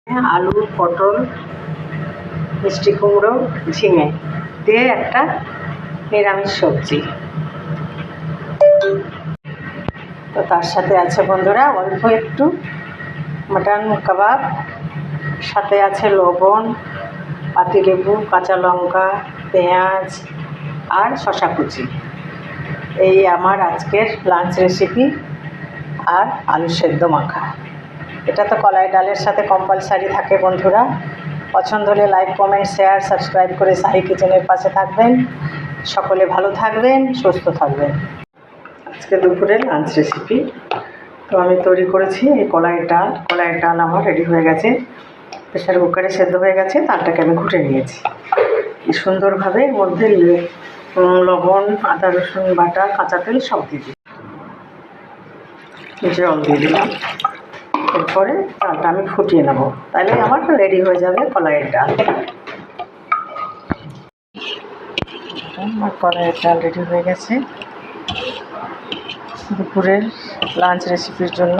আলু, পটল, মিষ্টি কুমড়ো, ঝিঙে দিয়ে একটা নিরামিষ সবজি। তো তার সাথে আছে বন্ধুরা অল্প একটু মাটন কাবাব, সাথে আছে লবণ, পাতিলেবু, কাঁচা লঙ্কা, পেঁয়াজ আর শসা কুচি। এই আমার আজকের লাঞ্চ রেসিপি। আর আলু সেদ্ধ মাখা। এটা তো কলাই ডালের সাথে কম্পালসারি থাকে বন্ধুরা। পছন্দ হলে লাইক, কমেন্ট, শেয়ার, সাবস্ক্রাইব করে সাহি কিচেনের পাশে থাকবেন। সকলে ভালো থাকবেন, সুস্থ থাকবেন। আজকে দুপুরে লাঞ্চ রেসিপি। তো আমি তৈরি করেছি এই কলাইয়ের ডাল আমার রেডি হয়ে গেছে। প্রেশার কুকারে সেদ্ধ হয়ে গেছে, তারটাকে আমি ঘুটে নিয়েছি। কি সুন্দরভাবে এর মধ্যে লবণ, আদা রসুন বাটা, কাঁচা তেল সব দিয়ে দিই, জল দিয়ে দিলাম। এরপরে ডালটা আমি ফুটিয়ে নেব, তাহলে আমার রেডি হয়ে যাবে কলাইয়ের ডাল। আমার কলাইয়ের ডাল রেডি হয়ে গেছে দুপুরের লাঞ্চ রেসিপির জন্য।